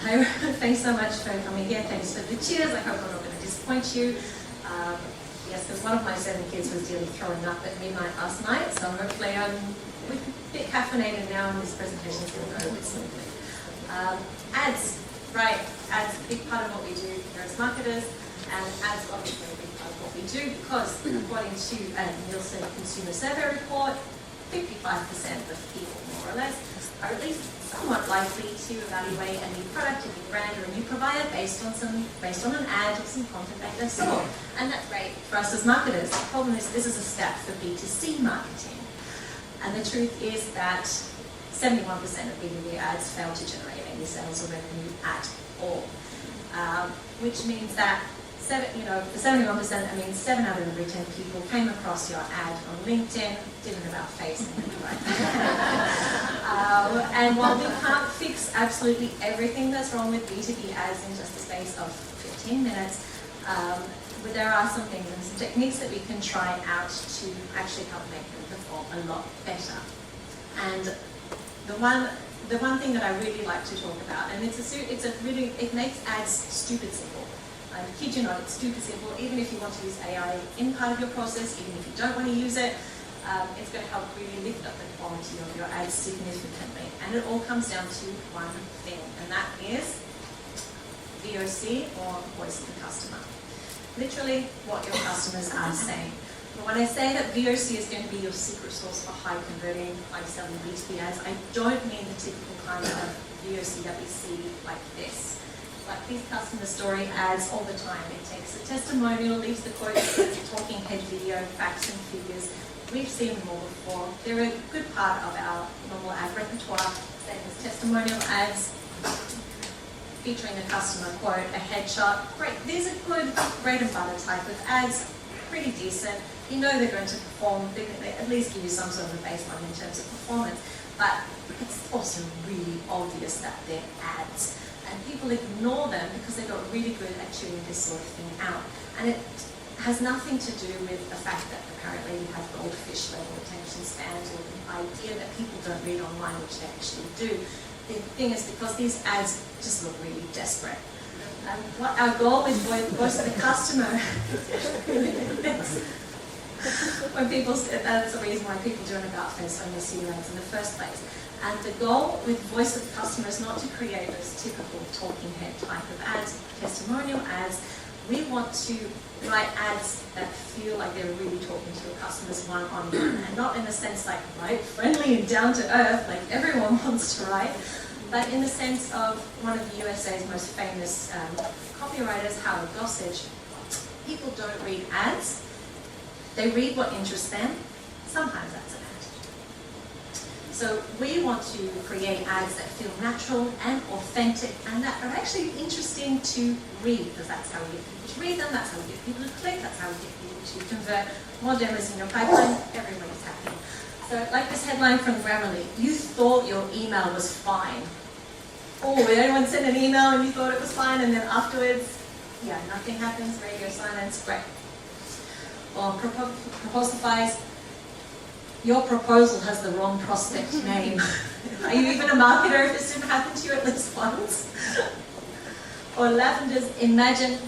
Hi, thanks so much for coming here. Thanks for the cheers. I hope I'm not going to disappoint you. Yes, because one of my 7 kids was nearly throwing up at midnight last night, so hopefully I'm a bit caffeinated now and this presentation is going to go a bit smoothly. Ads, right? Ads, a big part of what we do here as marketers, and ads obviously a big part of what we do because according to a Nielsen Consumer Survey report, 55% of people, more or less, are at least somewhat likely to evaluate a new product, a new brand, or a new provider based on an ad or some content that they saw. And that's great for us as marketers. The problem is this is a stat for B2C marketing. And the truth is that 71% of B2B ads fail to generate any sales or revenue at all. Which means that for 71%, that means 7 out of every 10 people came across your ad on LinkedIn, didn't about face, right? And while we can't fix absolutely everything that's wrong with B2B ads in just the space of 15 minutes, there are some things and some techniques that we can try out to actually help make them perform a lot better. And the one thing that I really like to talk about, and it makes ads stupid simple. I kid you not, it's stupid simple. Even if you want to use AI in part of your process, even if you don't want to use it, it's going to help really lift up the quality of your ads significantly. And it all comes down to one thing, and that is VoC, or voice of the customer. Literally what your customers are saying. But when I say that VoC is going to be your secret sauce for high converting, high selling B2B ads, I don't mean the typical kind of VoC that we see like this. Like these customer story ads all the time. It takes a testimonial, leaves the quote, it's a talking head video, facts and figures. We've seen them all before. They're a good part of our normal ad repertoire. Same as testimonial ads, featuring a customer quote, a headshot. Great, these are good bread and butter type of ads, pretty decent. You know they're going to perform, they at least give you some sort of a baseline in terms of performance, but it's also really obvious that they're ads. And people ignore them because they got really good at tuning this sort of thing out. And it has nothing to do with the fact that apparently we have goldfish level attention spans or the idea that people don't read online, which they actually do. The thing is because these ads just look really desperate. What our goal with voice of the customer, when people, that's the reason why people do an about face when they see ads in the first place. And the goal with voice of the customer is not to create those typical talking head type of ads, testimonial ads. We want to write ads that feel like they're really talking to your customers one-on-one, and not in the sense like, right, friendly and down to earth, like everyone wants to write, but in the sense of one of the USA's most famous copywriters, Howard Gossage. People don't read ads. They read what interests them. Sometimes that's an ad. So we want to create ads that feel natural and authentic and that are actually interesting to read, because that's how we get people to read them, that's how we get people to click, that's how we get people to convert. More demos in your pipeline, everybody's happy. So like this headline from Grammarly, you thought your email was fine. Oh, did anyone send an email and you thought it was fine, and then afterwards, yeah, nothing happens, radio silence, great. Or Proposify's, your proposal has the wrong prospect name. Are you even a marketer if this didn't happen to you at least once? Or Lavender's, imagine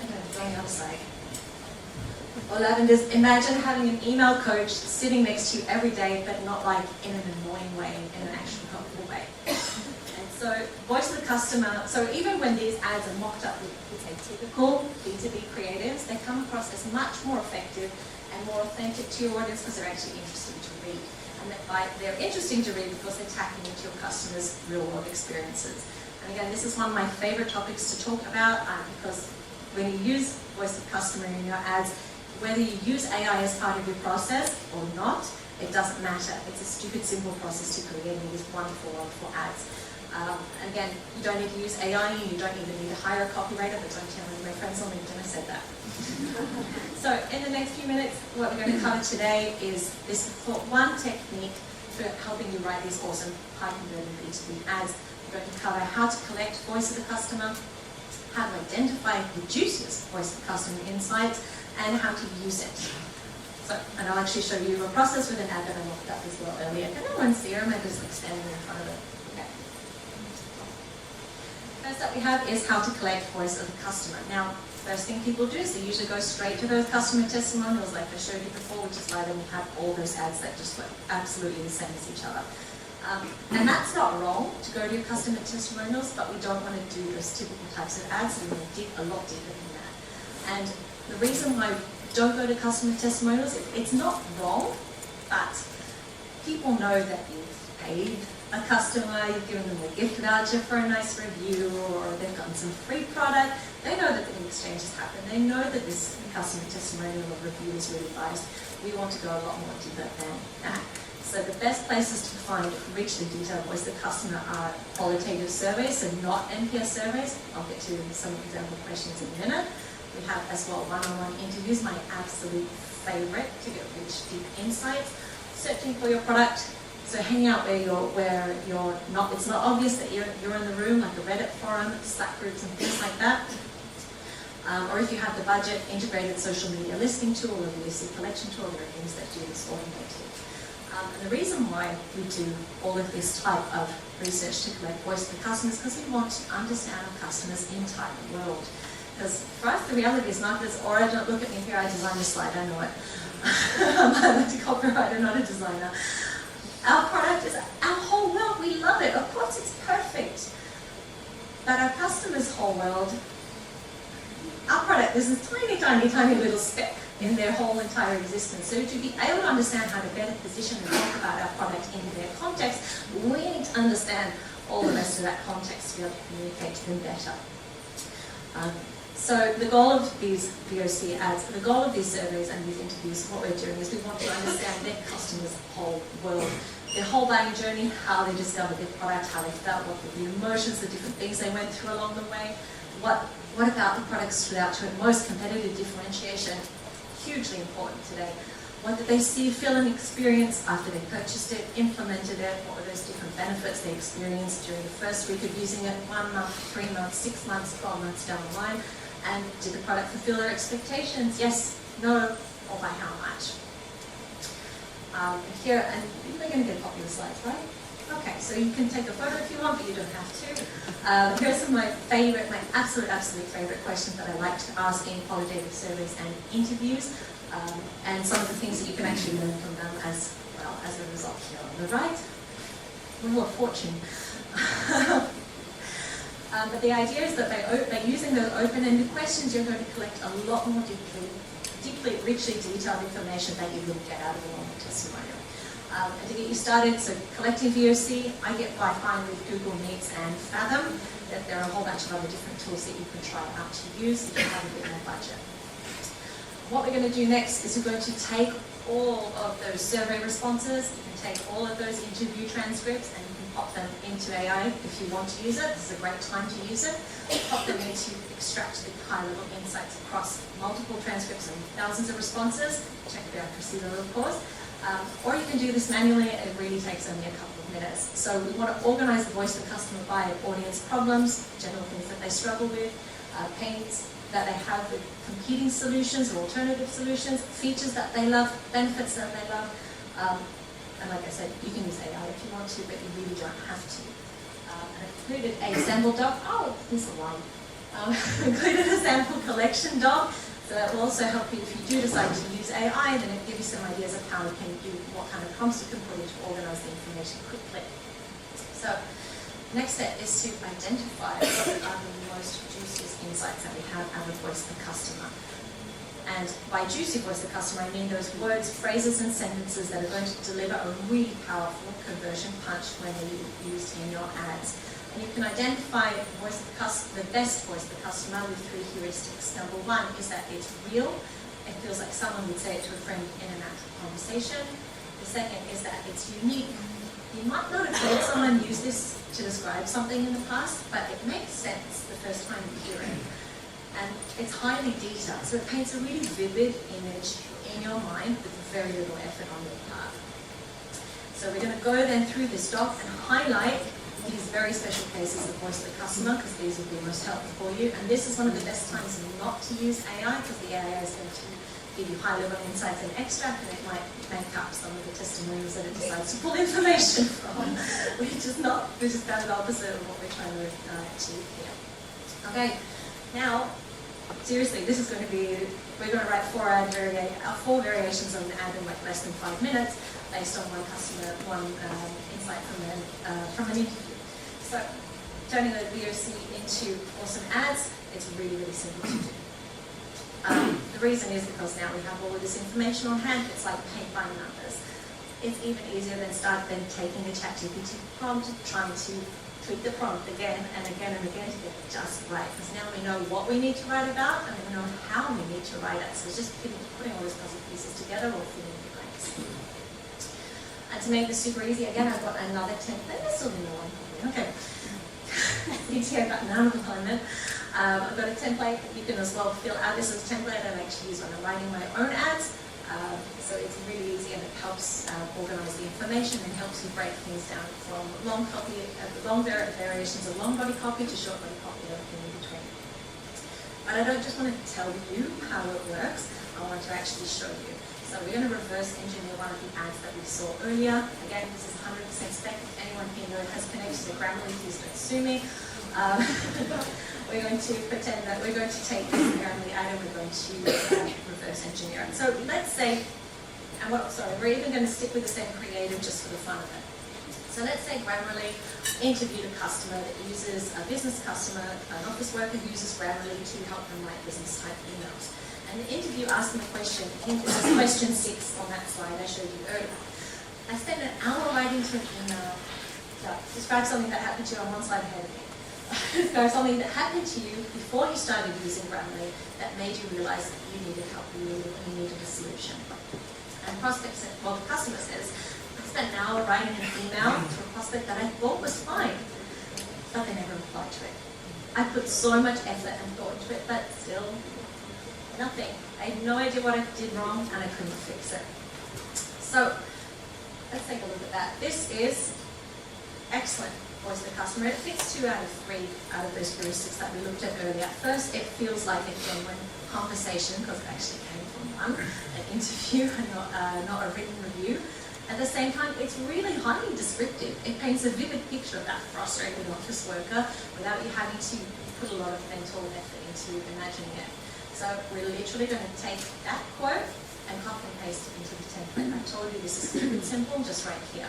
having an email coach sitting next to you every day, but not like in an annoying way, in an actual helpful way. And so, voice of the customer, so even when these ads are mocked up with, say, typical B2B creatives, they come across as much more effective and more authentic to your audience because they're actually interesting to read. And they're interesting to read because they're tapping into your customers' real-world experiences. And again, this is one of my favorite topics to talk about because when you use voice of customer in your ads, whether you use AI as part of your process or not, it doesn't matter. It's a stupid simple process to creating these wonderful ads. Again, you don't need to use AI, you don't even need to hire a copywriter, but don't tell any of my friends on LinkedIn I said that. So in the next few minutes, what we're going to cover today is this one technique for helping you write these awesome high-converting B2B ads. We're going to cover how to collect voice of the customer, how to identify the juiciest voice of the customer insights, and how to use it. So, and I'll actually show you a process with an ad that I looked up as well earlier. Can no one see her? Am I just like standing in front of it? Okay. First up we have is how to collect voice of the customer. Now, first thing people do is they usually go straight to those customer testimonials like I showed you before, which is why then we have all those ads that just look absolutely the same as each other. And that's not wrong to go to your customer testimonials, but we don't want to do those typical types of ads, so we want to dig a lot deeper than that. And the reason why we don't go to customer testimonials, it's not wrong, but people know that you've paid a customer, you've given them a gift voucher for a nice review, or they've gotten some free product. They know that the exchange has happened. They know that this customer testimonial or review is really biased. We want to go a lot more deeper than that. So the best places to find richly detailed voice of the customer are qualitative surveys, so not NPS surveys. I'll get to some example questions in a minute. We have as well one-on-one interviews, my absolute favorite to get rich, deep insights. Searching for your product, so hanging out where you're not, it's not obvious that you're in the room, like a Reddit forum, Slack groups and things like that. Or if you have the budget, integrated social media listing tool or VoC collection tool, there are things that do this automated. And the reason why we do all of this type of research to collect voice of the customers is because we want to understand our customers' entire world. Because for us, the reality is not this, or don't look at me here, I designed a slide, I know it. I'm a copywriter, not a designer. Our product is our whole world, we love it. Of course it's perfect. But our customers' whole world, our product is a tiny, tiny, tiny little speck in their whole entire existence. So to be able to understand how to better position and talk about our product in their context, we need to understand all the rest of that context to be able to communicate to them better. So the goal of these VoC ads, the goal of these surveys and these interviews, what we're doing is we want to understand their customers' whole world, their whole buying journey, how they discovered their product, how they felt, what were the emotions, the different things they went through along the way, what about the product stood out to it, most competitive differentiation, hugely important today. What did they see, feel and experience after they purchased it, implemented it, what were those different benefits they experienced during the first week of using it, 1 month, 3 months, 6 months, 12 months down the line, and did the product fulfill their expectations? Yes, no, or by how much? Here, and you're going to get a copy of the slides, right? Okay, so you can take a photo if you want, but you don't have to. Here's some of my favorite, my absolute favorite questions that I like to ask in qualitative surveys and interviews, and some of the things that you can actually learn from them as well as a result here on the right. Wheel of Fortune. But the idea is that by using those open-ended questions, you're going to collect a lot more deeply, richly detailed information that you wouldn't get out of a normal testimonial. And to get you started, so collecting VoC, I get quite fine with Google Meets and Fathom, that there are a whole bunch of other different tools that you can try out to use if you have a bit more budget. What we're going to do next is we're going to take all of those survey responses, you can take all of those interview transcripts and you can pop them into AI if you want to use it. This is a great time to use it. Pop them in to extract the high-level insights across multiple transcripts and thousands of responses. Check the accuracy level, of course. Or you can do this manually, it really takes only a couple of minutes. So we want to organize the voice of the customer by audience problems, general things that they struggle with, pains that they have with competing solutions or alternative solutions, features that they love, benefits that they love. And like I said, you can use AI if you want to, but you really don't have to. And I've included a sample doc. Oh, there's a line. Included a sample collection doc. So that will also help you if you do decide to use AI, then it gives you some ideas of how you can do, what kind of prompts you can put in to organize the information quickly. So next step is to identify what are the most juiciest insights that we have out of voice of the customer. And by juicy voice of the customer, I mean those words, phrases and sentences that are going to deliver a really powerful conversion punch when they're used in your ads. And you can identify the best voice of the customer with 3 heuristics. Number 1 is that it's real. It feels like someone would say it to a friend in a natural conversation. The second is that it's unique. You might not have heard someone use this to describe something in the past, but it makes sense the first time you hear it. And it's highly detailed, so it paints a really vivid image in your mind with very little effort on your part. So we're going to go then through this doc and highlight these very special cases of voice of the customer, because these will be most helpful for you. And this is one of the best times not to use AI, because the AI is going to give you high-level insights and extract, and it might make up some of the testimonials that it decides to pull information from. We just which is kind of the opposite of what we're trying to achieve here. Okay, now, seriously, this is going to be, we're going to write four variations of an ad in like less than 5 minutes based on one insight from an interview. So, turning the VoC into awesome ads, it's really, really simple to do. The reason is because now we have all of this information on hand. It's like paint by numbers. It's even easier than taking the ChatGPT prompt, trying to tweak the prompt again and again and again to get it just right. Because now we know what we need to write about and we know how we need to write it. So it's just putting all these puzzle pieces together or filling in the blanks. And to make this super easy, again, I've got another template. There's still no one. Okay. Need to get back now to alignment. I've got a template that you can as well fill out. This is a template that I actually use when I'm writing my own ads. So it's really easy and it helps organize the information and helps you break things down from long variations of long body copy to short body copy and everything in between. But I don't just want to tell you how it works, I want to actually show you. So we're going to reverse engineer one of the ads that we saw earlier. Again, this is 100% spec. If anyone here has connected to Grammarly, please don't sue me. We're going to pretend that we're going to take this Grammarly ad and we're going to reverse engineer it. So let's say, we're even going to stick with the same creative just for the fun of it. So let's say Grammarly interviewed a customer that uses, a business customer, an office worker who uses Grammarly to help them write business type emails. And the interview asked them a question. I think this is question 6 on that slide I showed you earlier. I spent an hour writing to an email that described something that happened to you on one slide ahead of me. Describe something that happened to you before you started using Grammarly that made you realize that you needed help, you needed a solution. And the customer says, I spent an hour writing an email to a prospect that I thought was fine, but they never replied to it. I put so much effort and thought into it, but still nothing. I had no idea what I did wrong and I couldn't fix it. So let's take a look at that. This is excellent voice of the customer. It fits 2 out of 3 out of those heuristics that we looked at earlier. First, it feels like a genuine conversation because it actually came from an interview and not a written review. At the same time, it's really highly descriptive. It paints a vivid picture of that frustrated office worker without you having to put a lot of mental effort into imagining it. So we're literally going to take that quote and copy and paste it into the template. I told you this is super simple, just right here.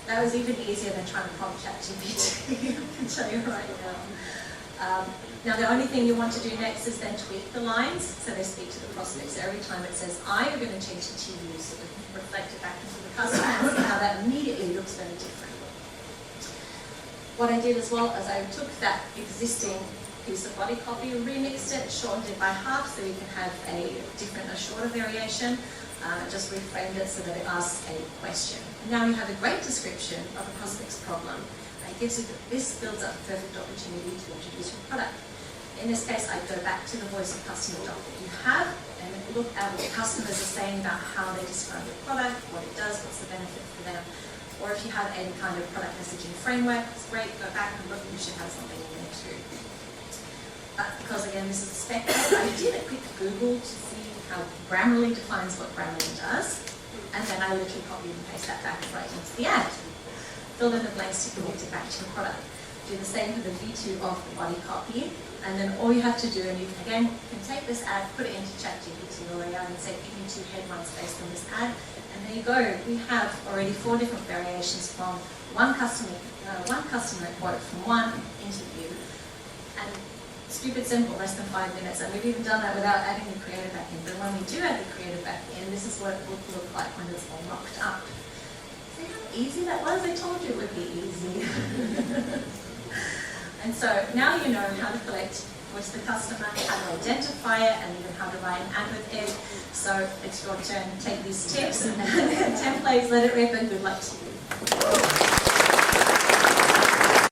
That was even easier than trying to prompt ChatGPT, I can tell you right now. Now the only thing you want to do next is then tweak the lines so they speak to the prospect. So every time it says I, you're going to change it to you so it can reflect it back into the customer and see how that immediately looks very different. What I did as well is I took that existing piece of body copy, remixed it, shortened it by half so you can have a shorter variation, just reframed it so that it asks a question. And now you have a great description of a prospect's problem. This builds up a perfect opportunity to introduce your product. In this case, I go back to the voice of customer doc that you have and look at what customers are saying about how they describe your product, what it does, what's the benefit for them. Or if you have any kind of product messaging framework, it's great, go back and look, you should have something in there too. Because again, this is a spec. I did a quick Google to see how Grammarly defines what Grammarly does, and then I literally copy and paste that back right into the ad. Fill in the blanks to connect it back to your product. Do the same for the V2 of the body copy, and then all you have to do, and you can take this ad, put it into ChatGPT or AI and say, give me 2 headlines based on this ad, and there you go. We have already 4 different variations from one customer quote from one interview, and stupid simple, less than 5 minutes, and we've even done that without adding the creative back in. But when we do add the creative back in, this is what it would look like when it's all mocked up. See how easy that was? I told you it would be easy. And so now you know how to collect voice of the customer, how to identify it, and even how to write an ad with it. So it's your turn. Take these tips and templates, let it rip, and good luck to you.